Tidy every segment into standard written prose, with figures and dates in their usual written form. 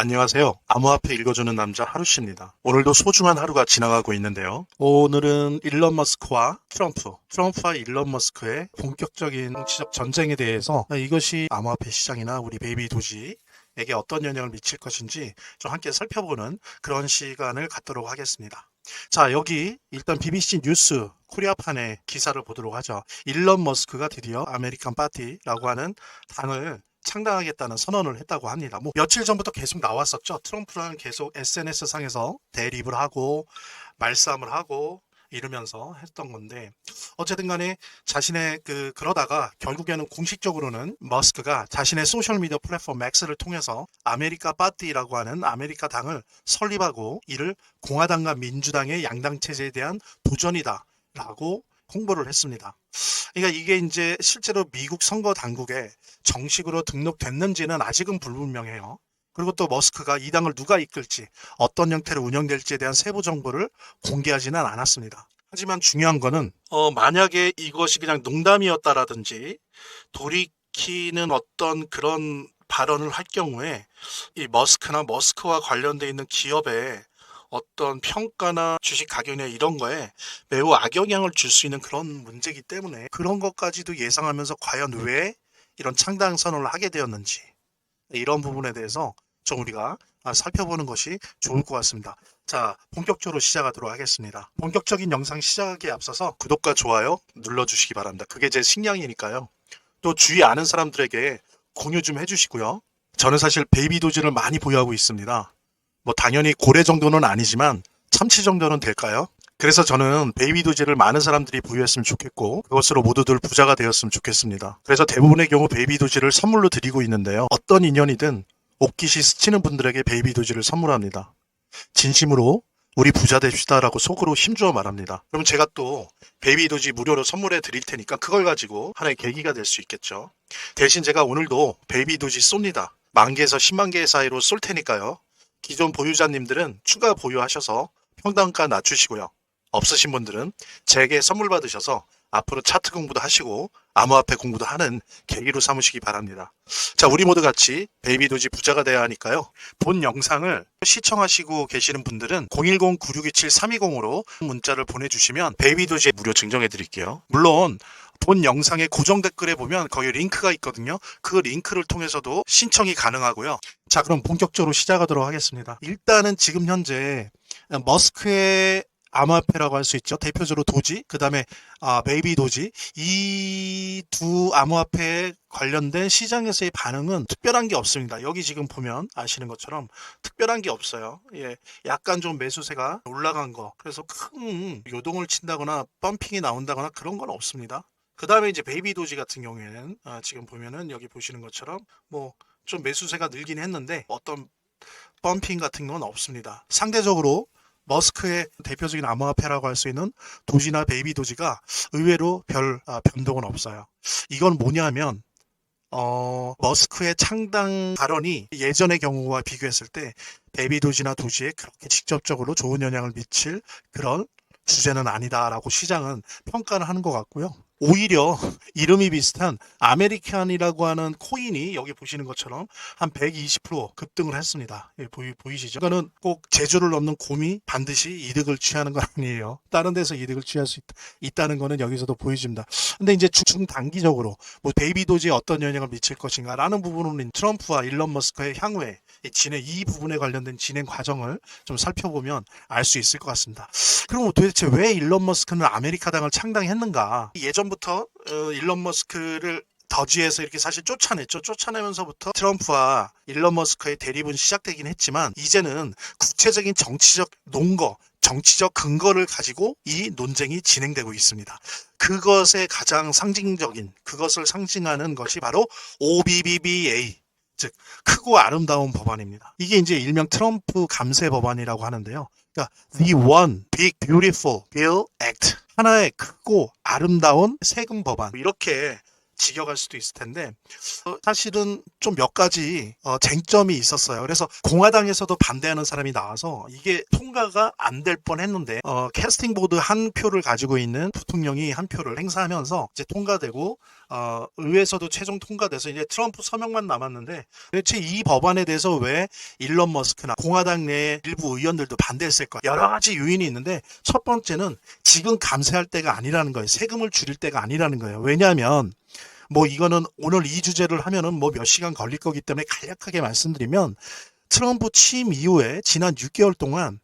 안녕하세요. 암호화폐 읽어주는 남자 하루씨입니다. 오늘도 소중한 하루가 지나가고 있는데요. 오늘은 일론 머스크와 트럼프와 일론 머스크의 본격적인 정치적 전쟁에 대해서 이것이 암호화폐 시장이나 우리 베이비 도지에게 어떤 영향을 미칠 것인지 좀 함께 살펴보는 그런 시간을 갖도록 하겠습니다. 자, 여기 일단 BBC 뉴스 코리아판의 기사를 보도록 하죠. 일론 머스크가 드디어 아메리칸 파티라고 하는 당을 창당하겠다는 선언을 했다고 합니다. 뭐 며칠 전부터 계속 나왔었죠. 트럼프랑 계속 SNS 상에서 대립을 하고 말싸움을 하고 이러면서 했던 건데 어쨌든 간에 자신의 그러다가 결국에는 공식적으로는 머스크가 자신의 소셜미디어 플랫폼 X를 통해서 아메리카 파티라고 하는 아메리카 당을 설립하고 이를 공화당과 민주당의 양당 체제에 대한 도전이다라고 홍보를 했습니다. 그러니까 이게 이제 실제로 미국 선거 당국에 정식으로 등록됐는지는 아직은 불분명해요. 그리고 또 머스크가 이 당을 누가 이끌지, 어떤 형태로 운영될지에 대한 세부 정보를 공개하지는 않았습니다. 하지만 중요한 거는 만약에 이것이 그냥 농담이었다라든지 돌이키는 어떤 그런 발언을 할 경우에 이 머스크와 관련돼 있는 기업에 어떤 평가나 주식 가격이나 이런 거에 매우 악영향을 줄 수 있는 그런 문제이기 때문에 그런 것까지도 예상하면서 과연 왜 이런 창당 선언을 하게 되었는지 이런 부분에 대해서 좀 우리가 살펴보는 것이 좋을 것 같습니다. 자, 본격적으로 시작하도록 하겠습니다. 본격적인 영상 시작하기에 앞서서 구독과 좋아요 눌러주시기 바랍니다. 그게 제 식량이니까요. 또 주위 아는 사람들에게 공유 좀 해주시고요. 저는 사실 베이비 도지를 많이 보유하고 있습니다. 뭐 당연히 고래 정도는 아니지만 참치 정도는 될까요? 그래서 저는 베이비 도지를 많은 사람들이 보유했으면 좋겠고 그것으로 모두들 부자가 되었으면 좋겠습니다. 그래서 대부분의 경우 베이비 도지를 선물로 드리고 있는데요. 어떤 인연이든 옷깃이 스치는 분들에게 베이비 도지를 선물합니다. 진심으로 우리 부자 됩시다라고 속으로 힘주어 말합니다. 그럼 제가 또 베이비 도지 무료로 선물해 드릴 테니까 그걸 가지고 하나의 계기가 될 수 있겠죠. 대신 제가 오늘도 베이비 도지 쏩니다. 10,000개에서 100,000개 사이로 쏠 테니까요. 기존 보유자님들은 추가 보유하셔서 평단가 낮추시고요. 없으신 분들은 제게 선물 받으셔서 앞으로 차트 공부도 하시고 암호화폐 공부도 하는 계기로 삼으시기 바랍니다. 자, 우리 모두 같이 베이비 도지 부자가 돼야 하니까요. 본 영상을 시청하시고 계시는 분들은 010-9627-320으로 문자를 보내주시면 베이비 도지 무료 증정해 드릴게요. 물론 본 영상의 고정 댓글에 보면 거기 링크가 있거든요. 그 링크를 통해서도 신청이 가능하고요. 자, 그럼 본격적으로 시작하도록 하겠습니다. 일단은 지금 현재 머스크의 암호화폐라고 할 수 있죠. 대표적으로 도지, 그 다음에 베이비 도지, 이 두 암호화폐에 관련된 시장에서의 반응은 특별한 게 없습니다. 여기 지금 보면 아시는 것처럼 특별한 게 없어요. 예, 약간 좀 매수세가 올라간 거, 그래서 큰 요동을 친다거나 펌핑이 나온다거나 그런 건 없습니다. 그 다음에 이제 베이비 도지 같은 경우에는 지금 보면은 여기 보시는 것처럼 뭐 좀 매수세가 늘긴 했는데 어떤 펌핑 같은 건 없습니다. 상대적으로 머스크의 대표적인 암호화폐라고 할 수 있는 도지나 베이비 도지가 의외로 별 변동은 없어요. 이건 뭐냐면 머스크의 창당 발언이 예전의 경우와 비교했을 때 베이비 도지나 도지에 그렇게 직접적으로 좋은 영향을 미칠 그런 주제는 아니다라고 시장은 평가를 하는 것 같고요. 오히려 이름이 비슷한 아메리칸이라고 하는 코인이 여기 보시는 것처럼 한 120% 급등을 했습니다. 예, 보이시죠? 이거는 꼭 제주를 넘는 곰이 반드시 이득을 취하는 건 아니에요. 다른 데서 이득을 취할 수 있다는 거는 여기서도 보여집니다. 근데 이제 중단기적으로 뭐 베이비 도지에 어떤 영향을 미칠 것인가라는 부분은 트럼프와 일론 머스크의 향후에 이 부분에 관련된 진행 과정을 좀 살펴보면 알 수 있을 것 같습니다. 그럼 도대체 왜 일론 머스크는 아메리카당을 창당했는가? 예전부터 일론 머스크를 더지에서 이렇게 사실 쫓아냈죠. 쫓아내면서부터 트럼프와 일론 머스크의 대립은 시작되긴 했지만 이제는 구체적인 정치적 논거, 정치적 근거를 가지고 이 논쟁이 진행되고 있습니다. 그것의 가장 상징적인, 그것을 상징하는 것이 바로 OBBBA, 즉 크고 아름다운 법안입니다. 이게 이제 일명 트럼프 감세 법안이라고 하는데요. 그러니까 The One Big Beautiful Bill Act, 하나의 크고 아름다운 세금 법안, 이렇게 직역할 수도 있을 텐데 사실은 좀 몇 가지 쟁점이 있었어요. 그래서 공화당에서도 반대하는 사람이 나와서 이게 통과가 안 될 뻔했는데 캐스팅 보드 한 표를 가지고 있는 부통령이 한 표를 행사하면서 이제 통과되고 의회에서도 최종 통과돼서 이제 트럼프 서명만 남았는데 대체 이 법안에 대해서 왜 일론 머스크나 공화당 내 일부 의원들도 반대했을까? 여러 가지 요인이 있는데 첫 번째는 지금 감세할 때가 아니라는 거예요. 세금을 줄일 때가 아니라는 거예요. 왜냐하면 뭐 이거는 오늘 이 주제를 하면은 뭐 몇 시간 걸릴 거기 때문에 간략하게 말씀드리면 트럼프 취임 이후에 지난 6개월 동안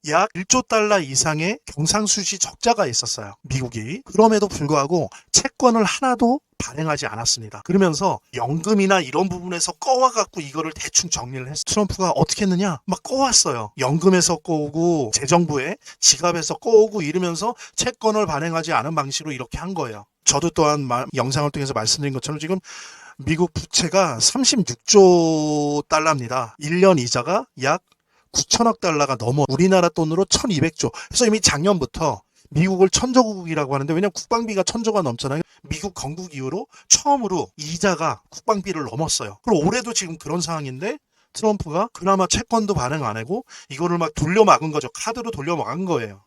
약 1조 달러 이상의 경상수지 적자가 있었어요. 미국이. 그럼에도 불구하고 채권을 하나도 발행하지 않았습니다. 그러면서 연금이나 이런 부분에서 꺼와갖고 이거를 대충 정리를 했어요. 트럼프가 어떻게 했느냐? 막 꺼왔어요. 연금에서 꺼오고 재정부에 지갑에서 꺼오고 이러면서 채권을 발행하지 않은 방식으로 이렇게 한 거예요. 저도 또한 영상을 통해서 말씀드린 것처럼 지금 미국 부채가 36조 달러입니다. 1년 이자가 약 9천억 달러가 넘어 우리나라 돈으로 1200조. 그래서 이미 작년부터 미국을 천조국이라고 하는데 왜냐면 국방비가 1000조가 넘잖아요. 미국 건국 이후로 처음으로 이자가 국방비를 넘었어요. 그리고 올해도 지금 그런 상황인데 트럼프가 그나마 채권도 발행 안 하고 이거를 막 돌려막은 거죠. 카드로 돌려막은 거예요.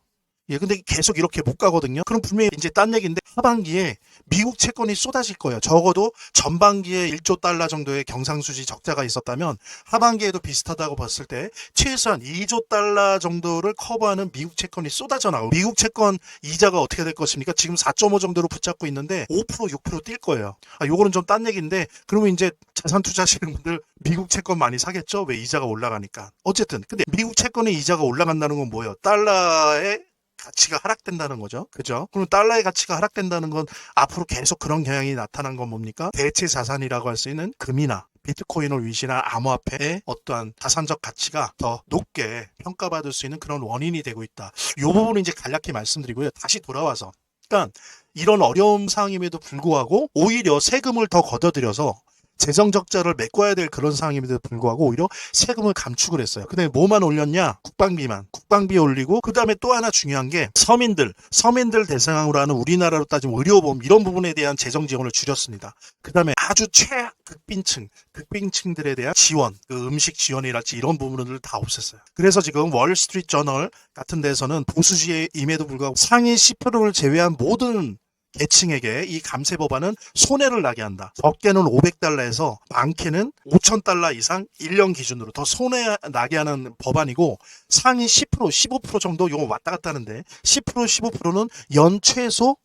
예, 근데 계속 이렇게 못 가거든요. 그럼 분명히 이제 딴 얘기인데 하반기에 미국 채권이 쏟아질 거예요. 적어도 전반기에 1조 달러 정도의 경상수지 적자가 있었다면 하반기에도 비슷하다고 봤을 때 최소한 2조 달러 정도를 커버하는 미국 채권이 쏟아져 나오고 미국 채권 이자가 어떻게 될 것입니까? 지금 4.5 정도로 붙잡고 있는데 5% 6% 뛸 거예요. 요거는 좀 딴 얘기인데 그러면 이제 자산 투자하시는 분들 미국 채권 많이 사겠죠? 왜 이자가 올라가니까. 어쨌든 근데 미국 채권의 이자가 올라간다는 건 뭐예요? 달러의 가치가 하락된다는 거죠. 그죠? 그럼 달러의 가치가 하락된다는 건 앞으로 계속 그런 경향이 나타난 건 뭡니까? 대체 자산이라고 할 수 있는 금이나 비트코인을 위시한 암호화폐의 어떠한 자산적 가치가 더 높게 평가받을 수 있는 그런 원인이 되고 있다. 이 부분은 이제 간략히 말씀드리고요. 다시 돌아와서 그러니까 이런 어려운 상황임에도 불구하고 오히려 세금을 더 걷어들여서 재정 적자를 메꿔야 될 그런 상황임에도 불구하고 오히려 세금을 감축을 했어요. 근데 뭐만 올렸냐? 국방비 올리고 그 다음에 또 하나 중요한 게 서민들 대상으로 하는 우리나라로 따지면 의료보험 이런 부분에 대한 재정 지원을 줄였습니다. 그 다음에 아주 극빈층들에 대한 지원, 그 음식 지원이랄지 이런 부분을 다 없앴어요. 그래서 지금 월스트리트 저널 같은 데서는 보수지임에도 불구하고 상위 10%를 제외한 모든 계층에게 이 감세 법안은 손해를 나게 한다. 적게는 500달러에서 많게는 5,000달러 이상 1년 기준으로 더 손해 나게 하는 법안이고 상위 10%, 15% 정도 요거 왔다 갔다 하는데 10%, 15%는 연 최소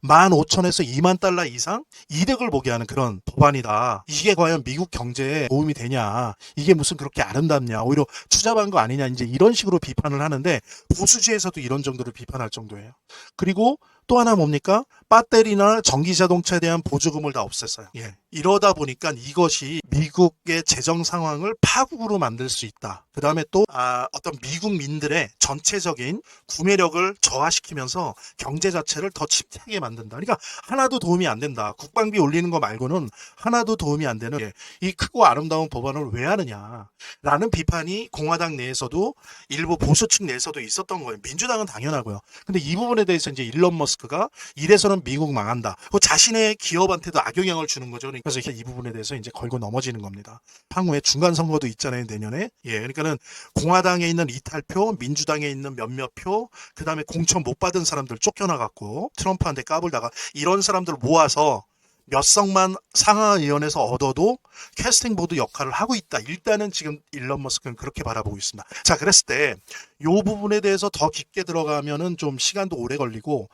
15,000에서 2만 달러 이상 이득을 보게 하는 그런 법안이다. 이게 과연 미국 경제에 도움이 되냐? 이게 무슨 그렇게 아름답냐? 오히려 투잡한 거 아니냐? 이제 이런 식으로 비판을 하는데 보수지에서도 이런 정도로 비판할 정도예요. 그리고 또 하나 뭡니까? 배터리나 전기자동차에 대한 보조금을 다 없앴어요. 예. 이러다 보니까 이것이 미국의 재정 상황을 파국으로 만들 수 있다. 그 다음에 또 어떤 미국민들의 전체적인 구매력을 저하시키면서 경제 자체를 더 침체하게 만든다. 그러니까 하나도 도움이 안 된다. 국방비 올리는 거 말고는 하나도 도움이 안 되는 이 크고 아름다운 법안을 왜 하느냐 라는 비판이 공화당 내에서도 일부 보수층 내에서도 있었던 거예요. 민주당은 당연하고요. 근데 이 부분에 대해서 이제 일론 머스크가 이래서는 미국 망한다. 자신의 기업한테도 악영향을 주는 거죠. 그래서 이 부분에 대해서 이제 걸고 넘어지는 겁니다. 향후에 중간 선거도 있잖아요, 내년에. 예, 그러니까는 공화당에 있는 이탈표, 민주당에 있는 몇몇 표, 그 다음에 공천 못 받은 사람들 쫓겨나갖고 트럼프한테 까불다가 이런 사람들 모아서 몇 석만 상하의원에서 얻어도 캐스팅 보드 역할을 하고 있다. 일단은 지금 일론 머스크는 그렇게 바라보고 있습니다. 자, 그랬을 때 이 부분에 대해서 더 깊게 들어가면은 좀 시간도 오래 걸리고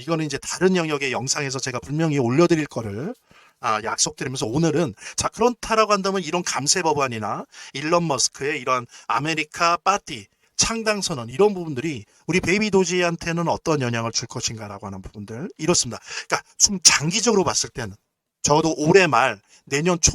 이거는 이제 다른 영역의 영상에서 제가 분명히 올려드릴 거를 약속드리면서 오늘은 자 그렇다라고 한다면 이런 감세 법안이나 일론 머스크의 이런 아메리카 파티 창당 선언 이런 부분들이 우리 베이비 도지한테는 어떤 영향을 줄 것인가라고 하는 부분들 이렇습니다. 그러니까 좀 장기적으로 봤을 때는 적어도 올해 말 내년 초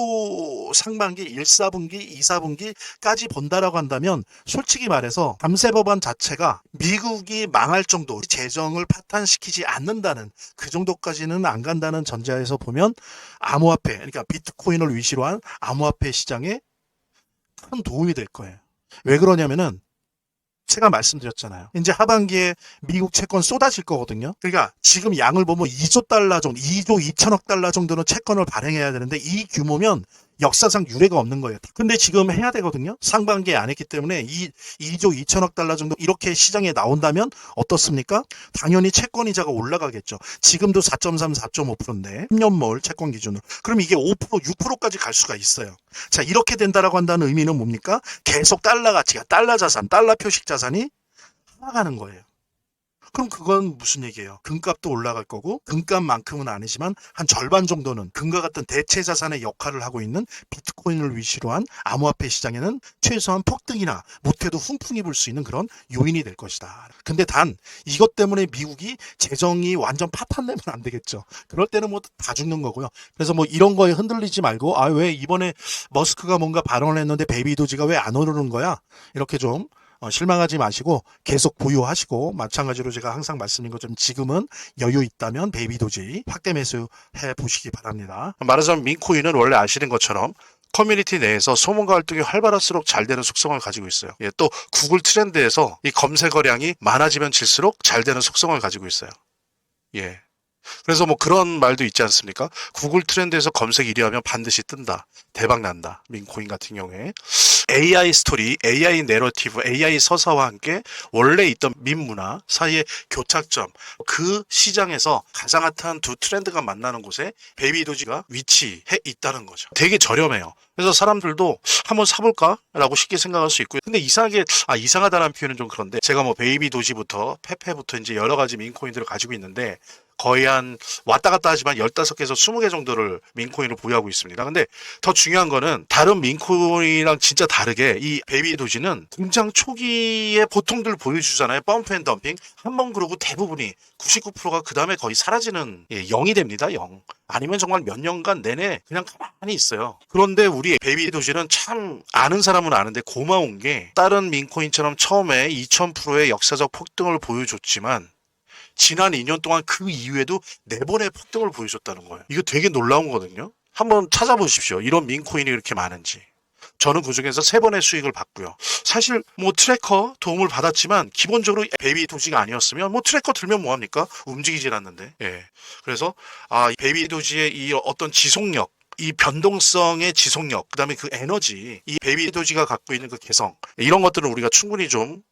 상반기 1, 4분기, 2, 4분기까지 본다라고 한다면 솔직히 말해서 감세 법안 자체가 미국이 망할 정도 재정을 파탄시키지 않는다는 그 정도까지는 안 간다는 전제하에서 보면 암호화폐 그러니까 비트코인을 위시로 한 암호화폐 시장에 큰 도움이 될 거예요. 왜 그러냐면은 제가 말씀드렸잖아요. 이제 하반기에 미국 채권 쏟아질 거거든요. 그러니까 지금 양을 보면 2조 달러 정도, 2조 2천억 달러 정도는 채권을 발행해야 되는데 이 규모면 역사상 유례가 없는 거예요. 근데 지금 해야 되거든요. 상반기에 안 했기 때문에 2조 2천억 달러 정도 이렇게 시장에 나온다면 어떻습니까? 당연히 채권 이자가 올라가겠죠. 지금도 4.3, 4.5%인데 10년 몰 채권 기준으로. 그럼 이게 5%, 6%까지 갈 수가 있어요. 자, 이렇게 된다라고 한다는 의미는 뭡니까? 계속 달러 가치가, 달러 자산, 달러 표식 자산이 올라가는 거예요. 그럼 그건 무슨 얘기예요? 금값도 올라갈 거고 금값만큼은 아니지만 한 절반 정도는 금과 같은 대체 자산의 역할을 하고 있는 비트코인을 위시로 한 암호화폐 시장에는 최소한 폭등이나 못해도 훈풍이 불 수 있는 그런 요인이 될 것이다. 근데 단 이것 때문에 미국이 재정이 완전 파탄내면 안 되겠죠. 그럴 때는 뭐 다 죽는 거고요. 그래서 뭐 이런 거에 흔들리지 말고 왜 이번에 머스크가 뭔가 발언을 했는데 베이비 도지가 왜 안 오르는 거야? 이렇게 좀 실망하지 마시고 계속 보유하시고, 마찬가지로 제가 항상 말씀드린 것처럼 지금은 여유 있다면 베이비 도지 확대 매수해 보시기 바랍니다. 말하자면 민코인은 원래 아시는 것처럼 커뮤니티 내에서 소문과 활동이 활발할수록 잘 되는 속성을 가지고 있어요. 또 구글 트렌드에서 이 검색어량이 많아지면 질수록 잘 되는 속성을 가지고 있어요. 그래서 뭐 그런 말도 있지 않습니까? 구글 트렌드에서 검색 1위 하면 반드시 뜬다. 대박 난다. 민코인 같은 경우에. AI 스토리, AI 내러티브, AI 서사와 함께 원래 있던 밈 문화 사이의 교착점, 그 시장에서 가장 핫한 두 트렌드가 만나는 곳에 베이비 도지가 위치해 있다는 거죠. 되게 저렴해요. 그래서 사람들도 한번 사볼까? 라고 쉽게 생각할 수 있고요. 근데 이상하다는 표현은 좀 그런데 제가 뭐 베이비 도지부터 페페부터 이제 여러 가지 민코인들을 가지고 있는데 거의 한 왔다 갔다 하지만 15개에서 20개 정도를 민코인을 보유하고 있습니다. 근데 더 중요한 거는 다른 민코인이랑 진짜 다르게 이 베이비 도지는 등장 초기에 보통들 보여주잖아요. 펌프 앤 덤핑. 한번 그러고 대부분이 99%가 그 다음에 거의 사라지는 0이 됩니다. 0. 아니면 정말 몇 년간 내내 그냥 가만히 있어요. 그런데 우리 베이비 도지는 참 아는 사람은 아는데 고마운 게 다른 민코인처럼 처음에 2000%의 역사적 폭등을 보여줬지만 지난 2년 동안 그 이후에도 4번의 폭등을 보여줬다는 거예요. 이거 되게 놀라운 거거든요. 한번 찾아보십시오. 이런 민코인이 이렇게 많은지. 저는 그중에서 3번의 수익을 봤고요. 사실 뭐 트래커 도움을 받았지만 기본적으로 베이비 도지가 아니었으면 뭐 트래커 들면 뭐합니까? 움직이질 않는데. 그래서 베이비 도지의 이 어떤 지속력, 이 변동성의 지속력, 그 다음에 그 에너지, 이 베이비 도지가 갖고 있는 그 개성, 이런 것들은 우리가 충분히 좀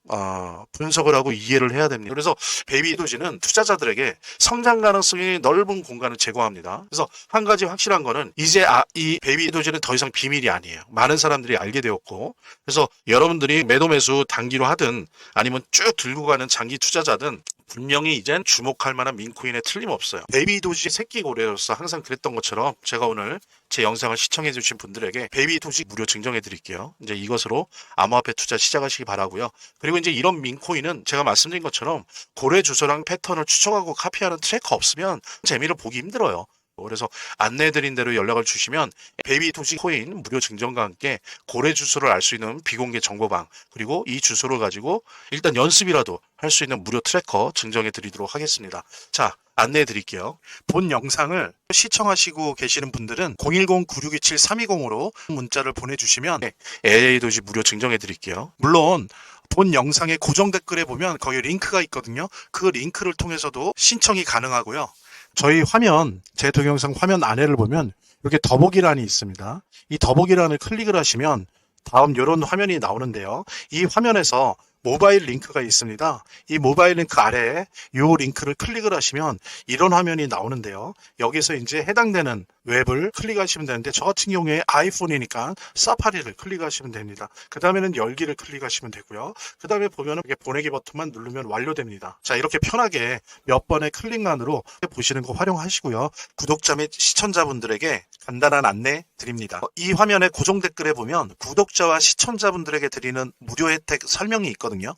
분석을 하고 이해를 해야 됩니다. 그래서 베이비 도지는 투자자들에게 성장 가능성이 넓은 공간을 제공합니다. 그래서 한 가지 확실한 거는 이제 이 베이비 도지는 더 이상 비밀이 아니에요. 많은 사람들이 알게 되었고, 그래서 여러분들이 매도 매수 단기로 하든 아니면 쭉 들고 가는 장기 투자자든 분명히 이젠 주목할 만한 민코인에 틀림없어요. 베이비 도지 새끼 고래로서 항상 그랬던 것처럼 제가 오늘 제 영상을 시청해 주신 분들에게 베이비 도지 무료 증정해 드릴게요. 이제 이것으로 암호화폐 투자 시작하시기 바라고요. 그리고 이제 이런 민코인은 제가 말씀드린 것처럼 고래 주소랑 패턴을 추적하고 카피하는 트래커 없으면 재미를 보기 힘들어요. 그래서 안내해드린 대로 연락을 주시면 베이비 도지 코인 무료 증정과 함께 고래 주소를 알 수 있는 비공개 정보방, 그리고 이 주소를 가지고 일단 연습이라도 할 수 있는 무료 트래커 증정해 드리도록 하겠습니다. 자, 안내해 드릴게요. 본 영상을 시청하시고 계시는 분들은 010-9627-320으로 문자를 보내주시면 LA 도지 무료 증정해 드릴게요. 물론 본 영상의 고정 댓글에 보면 거기 링크가 있거든요. 그 링크를 통해서도 신청이 가능하고요. 저희 화면, 제 동영상 화면 아래를 보면 이렇게 더보기란이 있습니다. 이 더보기란을 클릭을 하시면 다음 이런 화면이 나오는데요. 이 화면에서 모바일 링크가 있습니다. 이 모바일 링크 아래에 이 링크를 클릭을 하시면 이런 화면이 나오는데요. 여기서 이제 해당되는 웹을 클릭하시면 되는데 저 같은 경우에 아이폰이니까 사파리를 클릭하시면 됩니다. 그 다음에는 열기를 클릭하시면 되고요. 그 다음에 보면은 이렇게 보내기 버튼만 누르면 완료됩니다. 자, 이렇게 편하게 몇 번의 클릭만으로 보시는 거 활용하시고요. 구독자 및 시청자분들에게 간단한 안내 드립니다. 이 화면의 고정 댓글에 보면 구독자와 시청자분들에게 드리는 무료 혜택 설명이 있거든요.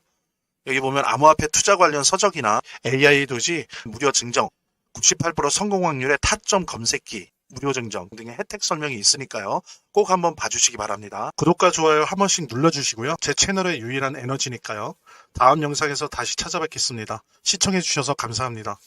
여기 보면 암호화폐 투자 관련 서적이나 AI 도지 무료 증정, 98% 성공 확률의 타점 검색기 무료 증정 등의 혜택 설명이 있으니까요. 꼭 한번 봐주시기 바랍니다. 구독과 좋아요 한 번씩 눌러주시고요. 제 채널의 유일한 에너지니까요. 다음 영상에서 다시 찾아뵙겠습니다. 시청해주셔서 감사합니다.